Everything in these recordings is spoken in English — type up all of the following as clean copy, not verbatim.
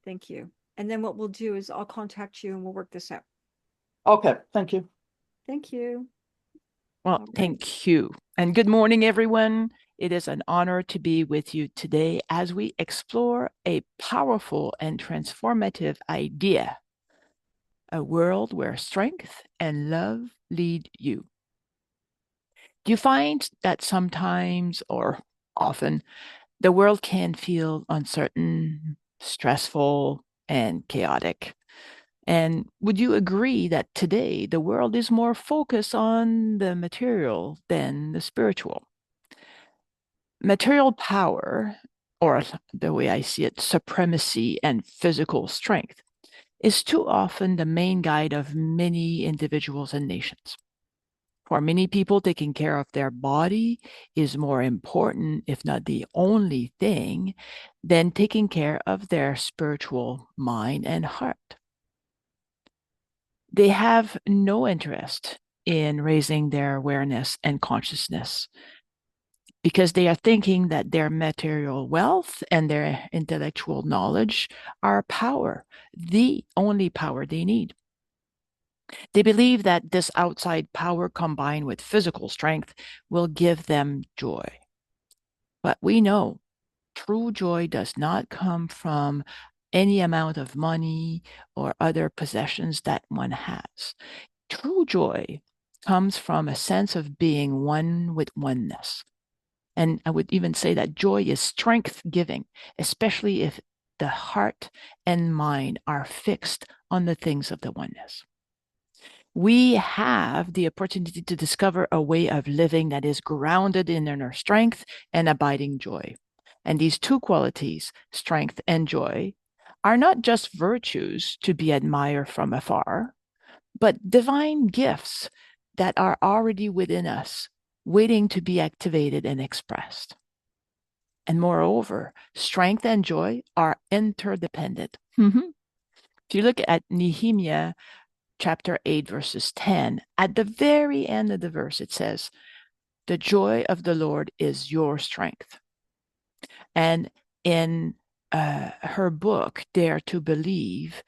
Thank you. And then what we'll do is I'll contact you and we'll work this out. Okay, thank you. Thank you. Well, All right. thank you. And good morning, everyone. It is an honor to be with you today as we explore a powerful and transformative idea, a world where strength and love lead you. Do you find that sometimes or often the world can feel uncertain, stressful, and chaotic? And would you agree that today the world is more focused on the material than the spiritual? Material power, or the way I see it, supremacy and physical strength, is too often the main guide of many individuals and nations. For many people, taking care of their body is more important, if not the only thing, than taking care of their spiritual mind and heart. They have no interest in raising their awareness and consciousness because they are thinking that their material wealth and their intellectual knowledge are power, the only power they need. They believe that this outside power combined with physical strength will give them joy. But we know true joy does not come from any amount of money or other possessions that one has. True joy comes from a sense of being one with oneness. And I would even say that joy is strength giving, especially if the heart and mind are fixed on the things of the oneness. We have the opportunity to discover a way of living that is grounded in inner strength and abiding joy. And these two qualities, strength and joy, are not just virtues to be admired from afar, but divine gifts that are already within us, waiting to be activated and expressed. And moreover, strength and joy are interdependent. If you look at Nehemiah chapter 8, verses 10, at the very end of the verse, it says, "The joy of the Lord is your strength." And in her book, Dare to Believe,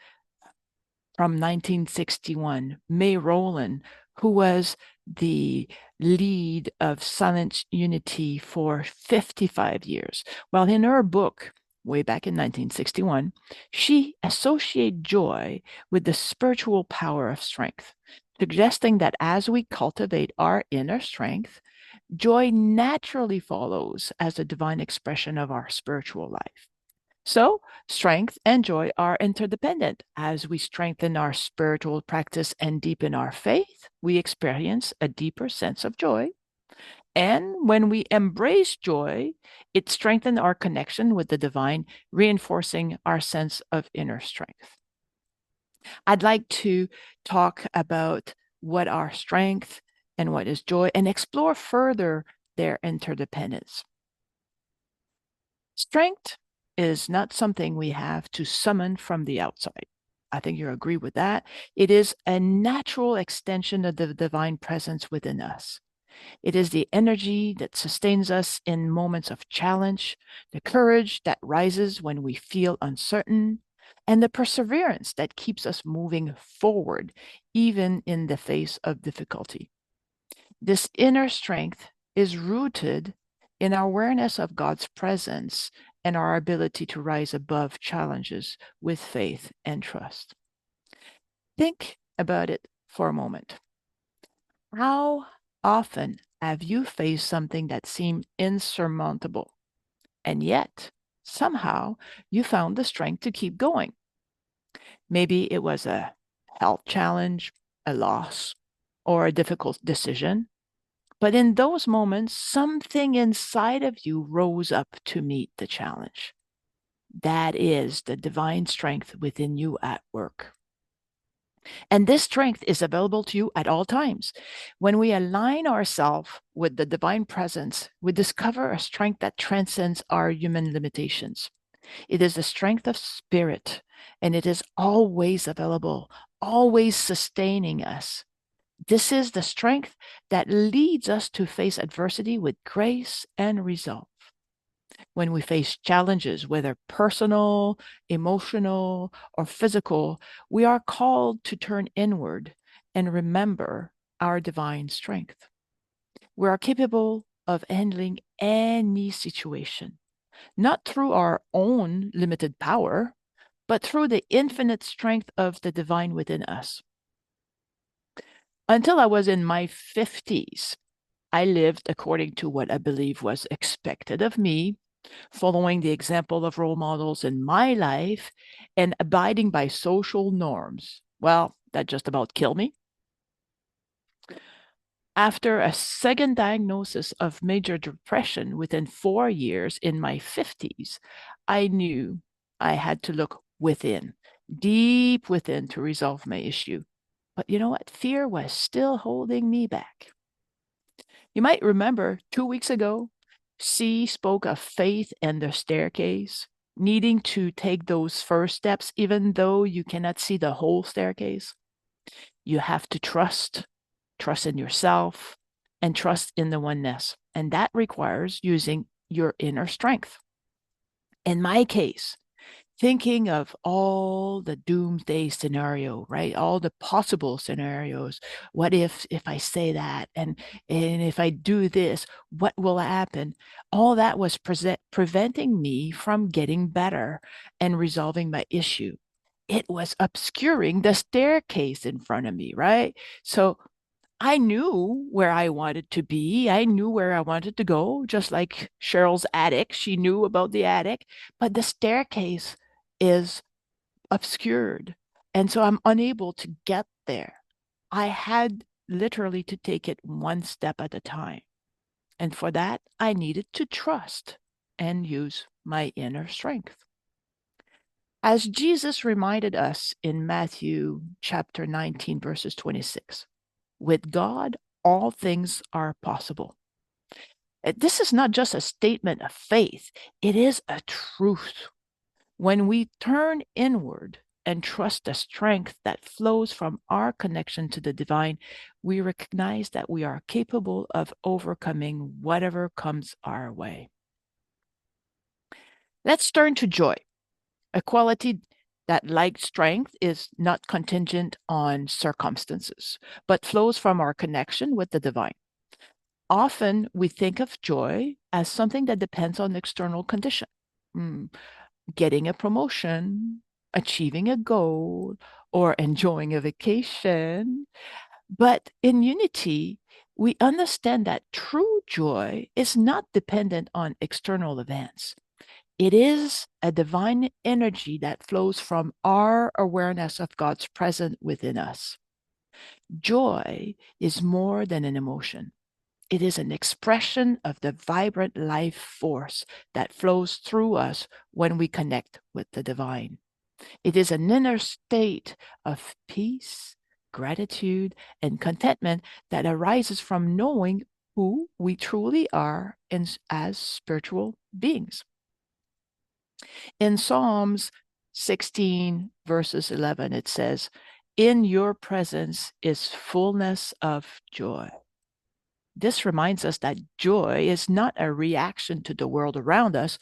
from 1961, May Rowland, who was the lead of Silent Unity for 55 years. Well, in her book, way back in 1961, she associated joy with the spiritual power of strength, suggesting that as we cultivate our inner strength, joy naturally follows as a divine expression of our spiritual life. So, strength and joy are interdependent. As we strengthen our spiritual practice and deepen our faith, we experience a deeper sense of joy. And when we embrace joy, it strengthens our connection with the divine, reinforcing our sense of inner strength. I'd like to talk about what are strength and what is joy and explore further their interdependence. Strength is not something we have to summon from the outside. I think you agree with that. It is a natural extension of the divine presence within us. It is the energy that sustains us in moments of challenge, the courage that rises when we feel uncertain, and the perseverance that keeps us moving forward, even in the face of difficulty. This inner strength is rooted in our awareness of God's presence and our ability to rise above challenges with faith and trust. Think about it for a moment. How often have you faced something that seemed insurmountable, and yet somehow you found the strength to keep going? Maybe it was a health challenge, a loss, or a difficult decision. But in those moments, something inside of you rose up to meet the challenge. That is the divine strength within you at work. And this strength is available to you at all times. When we align ourselves with the divine presence, we discover a strength that transcends our human limitations. It is the strength of spirit, and it is always available, always sustaining us. This is the strength that leads us to face adversity with grace and resolve. when we face challenges, whether personal, emotional, or physical, we are called to turn inward and remember our divine strength. We are capable of handling any situation, not through our own limited power, but through the infinite strength of the divine within us. Until I was in my 50s, I lived according to what I believe was expected of me, following the example of role models in my life and abiding by social norms. Well, that just about killed me. After a second diagnosis of major depression within 4 years in my 50s, I knew I had to look within, deep within, to resolve my issue. But you know what? Fear was still holding me back. You might remember 2 weeks ago, C spoke of faith and the staircase, needing to take those first steps, even though you cannot see the whole staircase. You have to trust in yourself, and trust in the oneness. And that requires using your inner strength. In my case, thinking of all the doomsday scenario, right? All the possible scenarios. What if I say that, and if I do this, what will happen? All that was preventing me from getting better and resolving my issue. It was obscuring the staircase in front of me, right? So I knew where I wanted to be. I knew where I wanted to go, just like Cheryl's attic. She knew about the attic, but the staircase is obscured. And so I'm unable to get there. I had literally to take it one step at a time. And for that, I needed to trust and use my inner strength. As Jesus reminded us in Matthew chapter 19, verses 26, with God, all things are possible. This is not just a statement of faith, it is a truth. When we turn inward and trust the strength that flows from our connection to the divine, we recognize that we are capable of overcoming whatever comes our way. Let's turn to joy, a quality that, like strength, is not contingent on circumstances, but flows from our connection with the divine. Often we think of joy as something that depends on external condition. Getting a promotion, achieving a goal, or enjoying a vacation. But in unity, we understand that true joy is not dependent on external events. It is a divine energy that flows from our awareness of God's presence within us. Joy is more than an emotion. It is an expression of the vibrant life force that flows through us when we connect with the divine. It is an inner state of peace, gratitude, and contentment that arises from knowing who we truly are as spiritual beings. In Psalms 16, verses 11, it says, "In your presence is fullness of joy." This reminds us that joy is not a reaction to the world around us,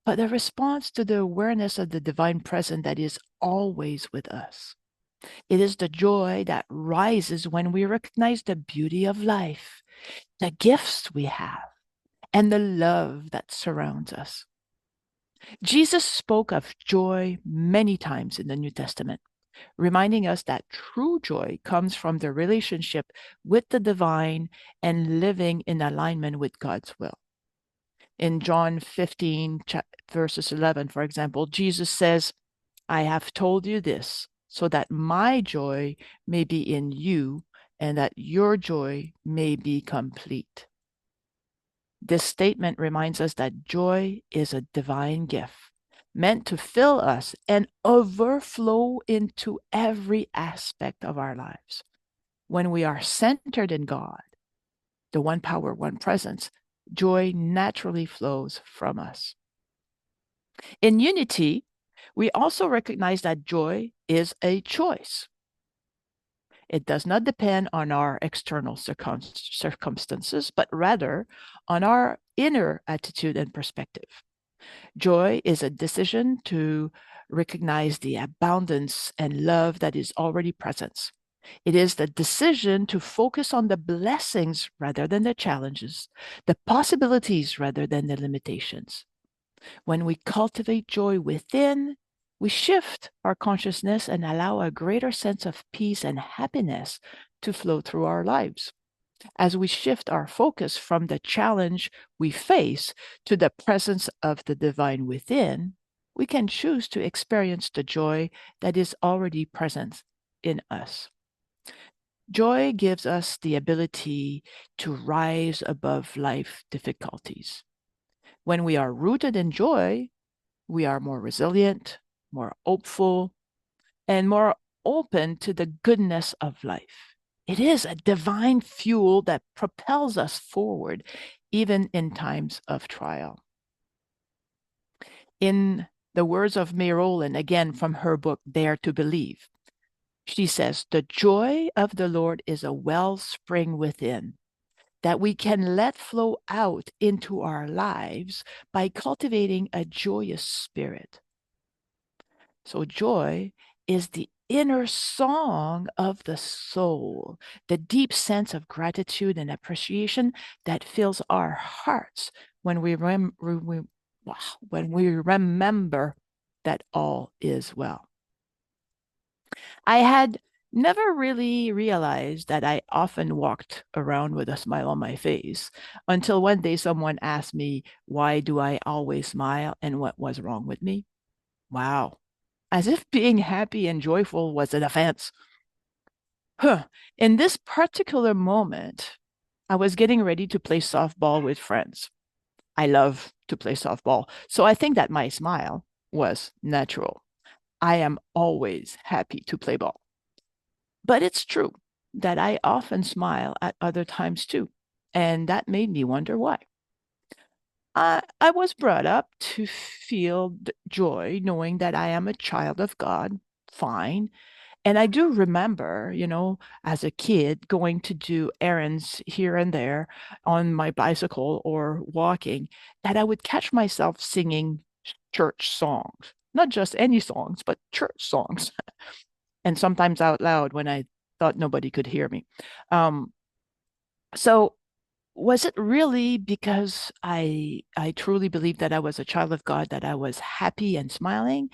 but a response to the awareness of the divine presence that is always with us. It is the joy that rises when we recognize the beauty of life, the gifts we have, and the love that surrounds us. Jesus spoke of joy many times in the New Testament, reminding us that true joy comes from the relationship with the divine and living in alignment with God's will. In John 15, verses 11, for example, Jesus says, "I have told you this so that my joy may be in you and that your joy may be complete." This statement reminds us that joy is a divine gift meant to fill us and overflow into every aspect of our lives. When we are centered in God, the one power, one presence, joy naturally flows from us. In unity, we also recognize that joy is a choice. It does not depend on our external circumstances, but rather on our inner attitude and perspective. Joy is a decision to recognize the abundance and love that is already present. It is the decision to focus on the blessings rather than the challenges, the possibilities rather than the limitations. When we cultivate joy within, we shift our consciousness and allow a greater sense of peace and happiness to flow through our lives. As we shift our focus from the challenge we face to the presence of the divine within, we can choose to experience the joy that is already present in us. Joy gives us the ability to rise above life difficulties. When we are rooted in joy, we are more resilient, more hopeful, and more open to the goodness of life. It is a divine fuel that propels us forward, even in times of trial. In the words of May Rowland, again from her book, Dare to Believe, she says, "The joy of the Lord is a wellspring within that we can let flow out into our lives by cultivating a joyous spirit." So joy is the inner song of the soul, the deep sense of gratitude and appreciation that fills our hearts when when we remember that all is well. I had never really realized that I often walked around with a smile on my face until one day someone asked me, why do I always smile and what was wrong with me? Wow. As if being happy and joyful was an offense. In this particular moment, I was getting ready to play softball with friends. I love to play softball, so I think that my smile was natural. I am always happy to play ball. But it's true that I often smile at other times too, and that made me wonder why. I was brought up to feel joy knowing that I am a child of God, fine. And I do remember, as a kid going to do errands here and there on my bicycle or walking, that I would catch myself singing church songs, not just any songs, but church songs, and sometimes out loud when I thought nobody could hear me. Um, so was it really because I truly believed that I was a child of God that I was happy and smiling?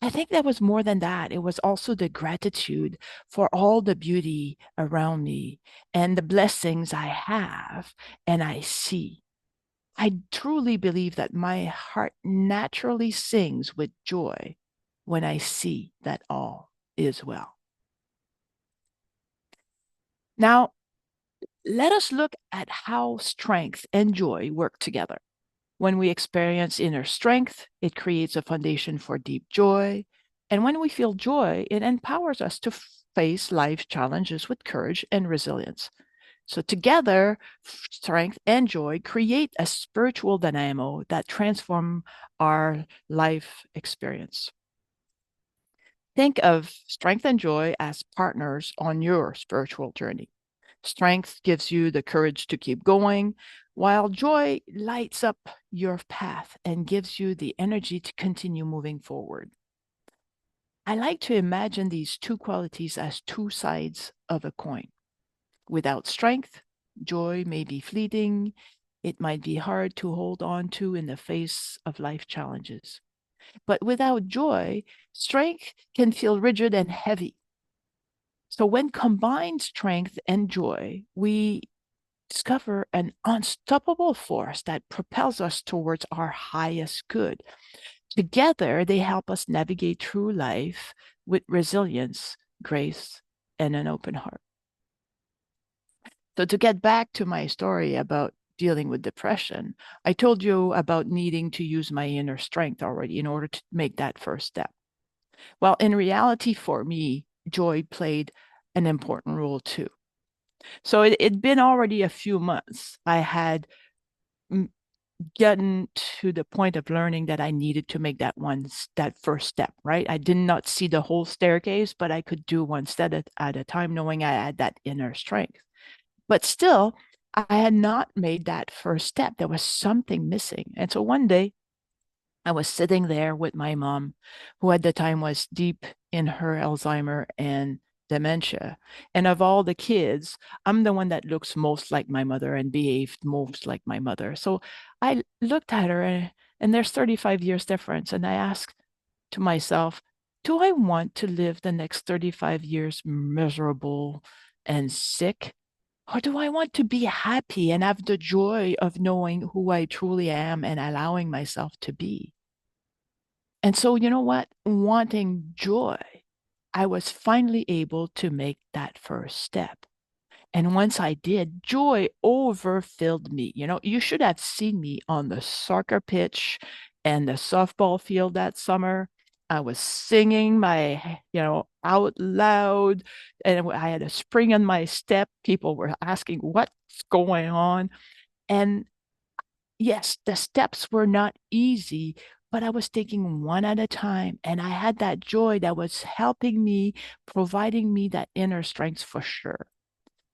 I think that was more than that. It was also the gratitude for all the beauty around me and the blessings I have and I see. I truly believe that my heart naturally sings with joy when I see that all is well. Now, let us look at how strength and joy work together. When we experience inner strength, it creates a foundation for deep joy. And when we feel joy, it empowers us to face life's challenges with courage and resilience. So, together, strength and joy create a spiritual dynamo that transform our life experience. Think of strength and joy as partners on your spiritual journey. Strength gives you the courage to keep going, while joy lights up your path and gives you the energy to continue moving forward. I like to imagine these two qualities as two sides of a coin. Without strength, joy may be fleeting. It might be hard to hold on to in the face of life challenges. But without joy, strength can feel rigid and heavy. So when combined strength and joy, we discover an unstoppable force that propels us towards our highest good. Together, they help us navigate through life with resilience, grace, and an open heart. So, to get back to my story about dealing with depression, I told you about needing to use my inner strength already in order to make that first step. Well, in reality, for me, joy played an important role too. So it'd been already a few months. I had gotten to the point of learning that I needed to make that first step, right? I did not see the whole staircase, but I could do one step at a time, knowing I had that inner strength. But still, I had not made that first step. There was something missing. And so one day I was sitting there with my mom, who at the time was deep in her Alzheimer and dementia. And of all the kids, I'm the one that looks most like my mother and behaved most like my mother. So I looked at her, and there's 35 years difference. And I asked to myself, do I want to live the next 35 years miserable and sick? Or do I want to be happy and have the joy of knowing who I truly am and allowing myself to be? And so, you know what? Wanting joy, I was finally able to make that first step. And once I did, joy overfilled me. You know, you should have seen me on the soccer pitch and the softball field that summer. I was singing out loud, and I had a spring in my step. People were asking, what's going on? And yes, the steps were not easy, but I was taking one at a time. And I had that joy that was helping me, providing me that inner strength for sure.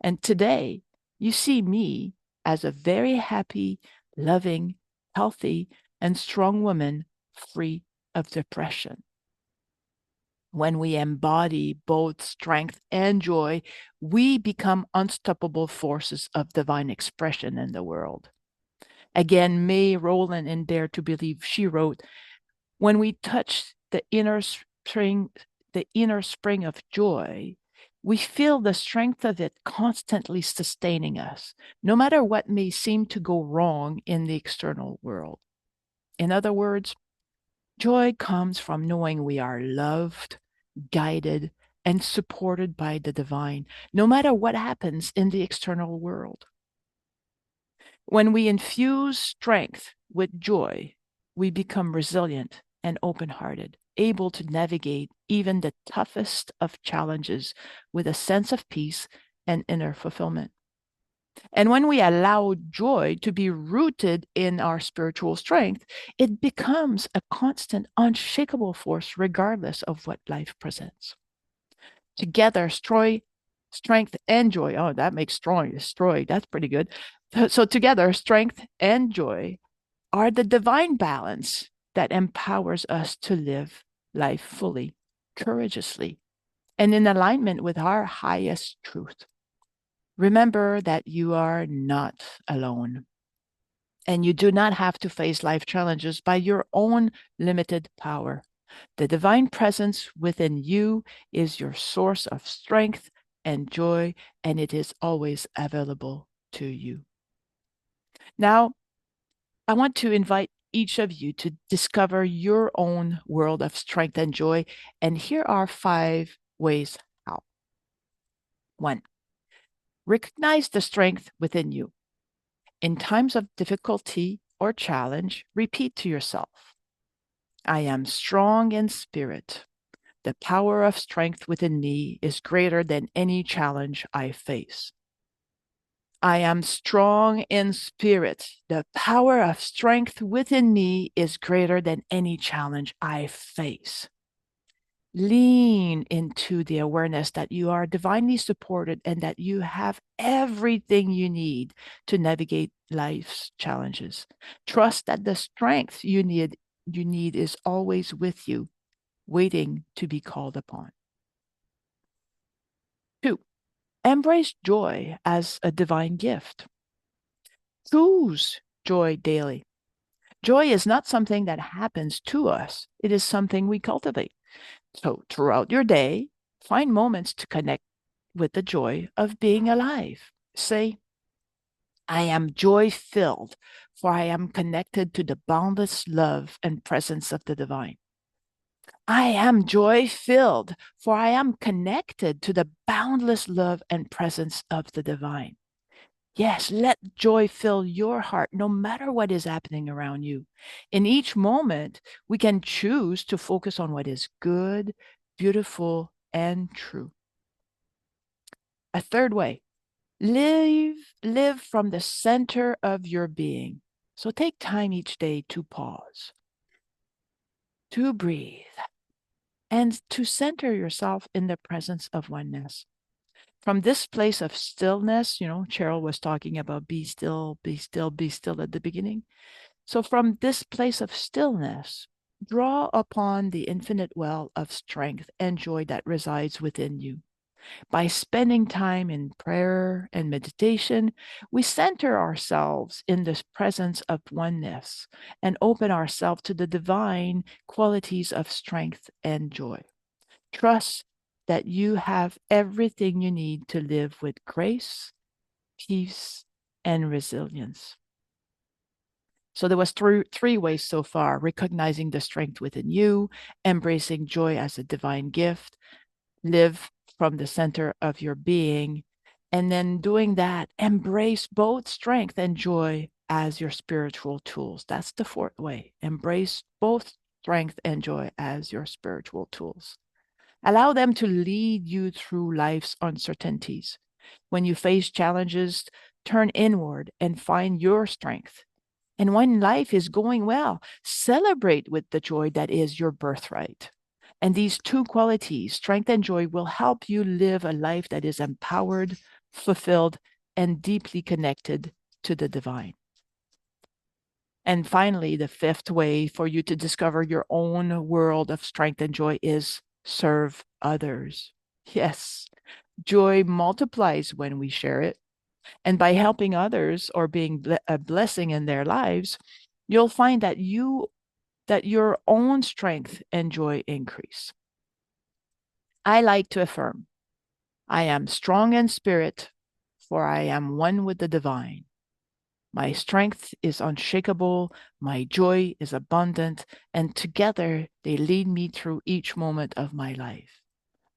And today, you see me as a very happy, loving, healthy, and strong woman free of depression. When we embody both strength and joy, we become unstoppable forces of divine expression in the world. Again, May Rowland in Dare to Believe, she wrote, when we touch the inner spring of joy, we feel the strength of it constantly sustaining us, no matter what may seem to go wrong in the external world. In other words, joy comes from knowing we are loved, guided, and supported by the divine, no matter what happens in the external world. When we infuse strength with joy, we become resilient and open hearted, able to navigate even the toughest of challenges with a sense of peace and inner fulfillment. And when we allow joy to be rooted in our spiritual strength, it becomes a constant, unshakable force, regardless of what life presents. Together, strength and joy. Oh, that makes strong. Destroy. That's pretty good. So together, strength and joy are the divine balance that empowers us to live life fully, courageously, and in alignment with our highest truth. Remember that you are not alone, and you do not have to face life challenges by your own limited power. The divine presence within you is your source of strength and joy, and it is always available to you. Now, I want to invite each of you to discover your own world of strength and joy. And here are 5 ways how. 1, recognize the strength within you. In times of difficulty or challenge, repeat to yourself, I am strong in spirit. The power of strength within me is greater than any challenge I face. I am strong in spirit. The power of strength within me is greater than any challenge I face. Lean into the awareness that you are divinely supported and that you have everything you need to navigate life's challenges. Trust that the strength you need is always with you, waiting to be called upon. 2, embrace joy as a divine gift. Choose joy daily. Joy is not something that happens to us, it is something we cultivate. So, throughout your day, find moments to connect with the joy of being alive. Say, I am joy filled, for I am connected to the boundless love and presence of the divine. I am joy filled, for I am connected to the boundless love and presence of the divine. Yes, let joy fill your heart no matter what is happening around you. In each moment, we can choose to focus on what is good, beautiful, and true. A third way, live from the center of your being. So take time each day to pause, to breathe, and to center yourself in the presence of oneness. From this place of stillness, Cheryl was talking about be still, be still, be still at the beginning. So from this place of stillness, draw upon the infinite well of strength and joy that resides within you. By spending time in prayer and meditation, we center ourselves in the presence of oneness and open ourselves to the divine qualities of strength and joy. Trust that you have everything you need to live with grace, peace, and resilience. So there was three ways so far: recognizing the strength within you, embracing joy as a divine gift, live from the center of your being, and then doing that, embrace both strength and joy as your spiritual tools. That's the fourth way. Embrace both strength and joy as your spiritual tools. Allow them to lead you through life's uncertainties. When you face challenges, turn inward and find your strength. And when life is going well, celebrate with the joy that is your birthright. And these two qualities, strength and joy, will help you live a life that is empowered, fulfilled, and deeply connected to the divine. And finally, the fifth way for you to discover your own world of strength and joy is serve others. Yes, joy multiplies when we share it. And by helping others or being a blessing in their lives, you'll find that your own strength and joy increase. I like to affirm, I am strong in spirit, for I am one with the divine. My strength is unshakable, my joy is abundant, and together they lead me through each moment of my life.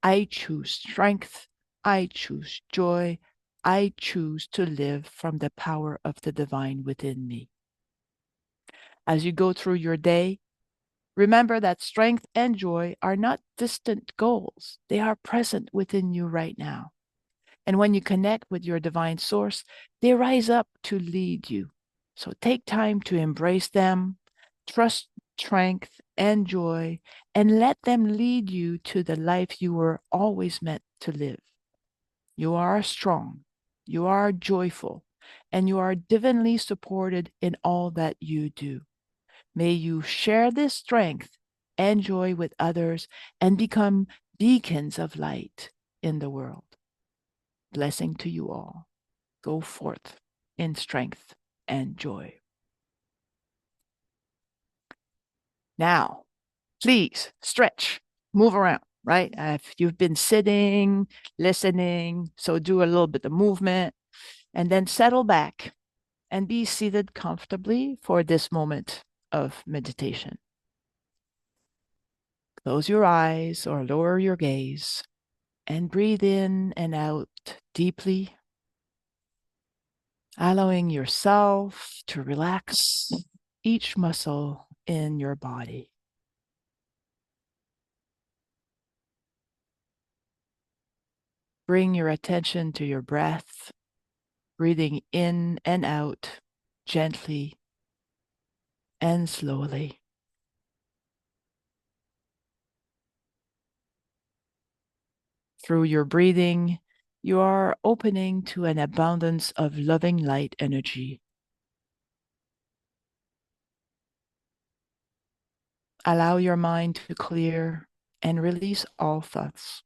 I choose strength, I choose joy, I choose to live from the power of the divine within me. As you go through your day, remember that strength and joy are not distant goals. They are present within you right now. And when you connect with your divine source, they rise up to lead you. So take time to embrace them, trust strength and joy, and let them lead you to the life you were always meant to live. You are strong, you are joyful, and you are divinely supported in all that you do. May you share this strength and joy with others and become beacons of light in the world. Blessing to you all. Go forth in strength and joy. Now, please stretch, move around, right? If you've been sitting, listening, so do a little bit of movement and then settle back and be seated comfortably for this moment of meditation. Close your eyes or lower your gaze and breathe in and out deeply, allowing yourself to relax each muscle in your body. Bring your attention to your breath, breathing in and out gently and slowly. Through your breathing, you are opening to an abundance of loving light energy. Allow your mind to clear and release all thoughts.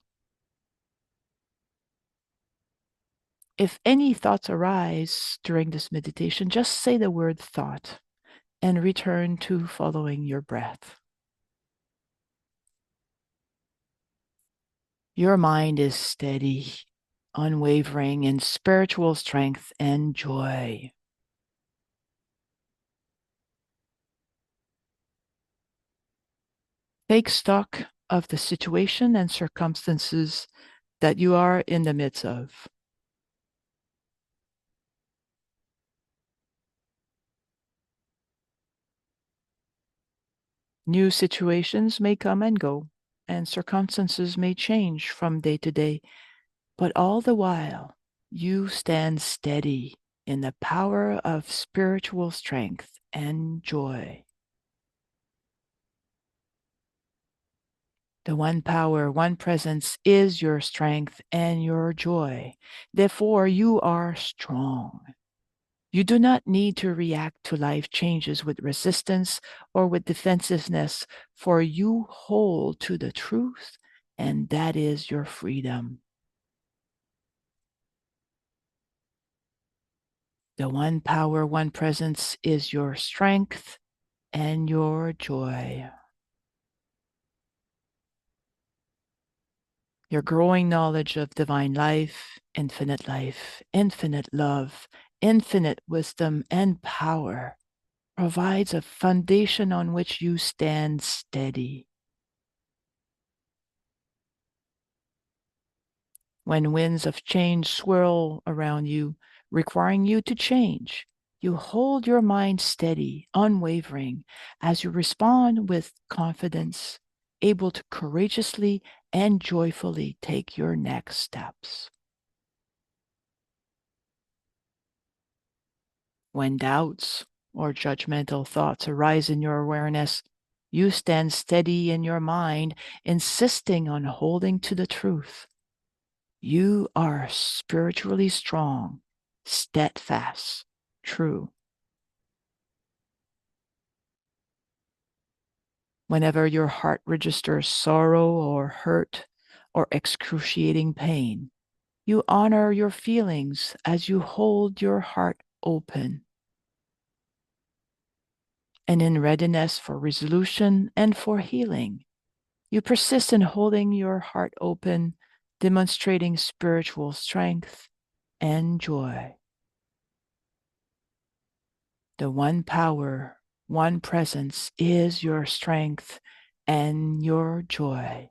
If any thoughts arise during this meditation, just say the word thought and return to following your breath. Your mind is steady, unwavering in spiritual strength and joy. Take stock of the situation and circumstances that you are in the midst of. New situations may come and go, and circumstances may change from day to day, but all the while, you stand steady in the power of spiritual strength and joy. The one power, one presence is your strength and your joy. Therefore, you are strong. You do not need to react to life changes with resistance or with defensiveness, for you hold to the truth, and that is your freedom. The one power, one presence is your strength and your joy. Your growing knowledge of divine life, infinite love, infinite wisdom, and power provides a foundation on which you stand steady. When winds of change swirl around you, requiring you to change, you hold your mind steady, unwavering, as you respond with confidence, able to courageously and joyfully take your next steps. When doubts or judgmental thoughts arise in your awareness, you stand steady in your mind, insisting on holding to the truth. You are spiritually strong, steadfast, true. Whenever your heart registers sorrow or hurt or excruciating pain, you honor your feelings as you hold your heart open and in readiness for resolution and for healing. You persist in holding your heart open, demonstrating spiritual strength and joy. The one power, one presence is your strength and your joy.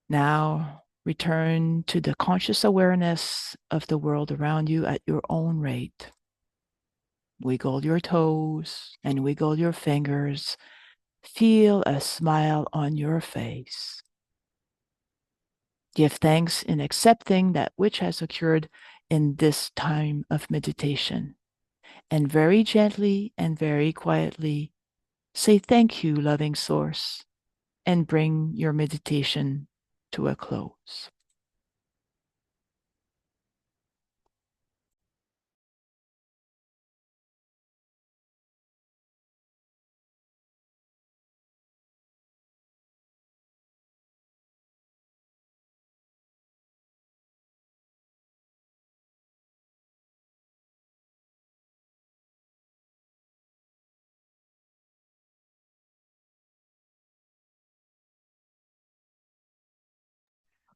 Now return to the conscious awareness of the world around you at your own rate. Wiggle your toes and wiggle your fingers. Feel a smile on your face. Give thanks in accepting that which has occurred in this time of meditation. And very gently and very quietly say thank you, loving source, and bring your meditation to a close.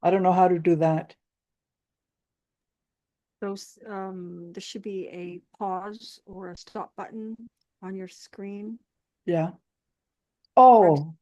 I don't know how to do that. Those, there should be a pause or a stop button on your screen. Yeah. Oh,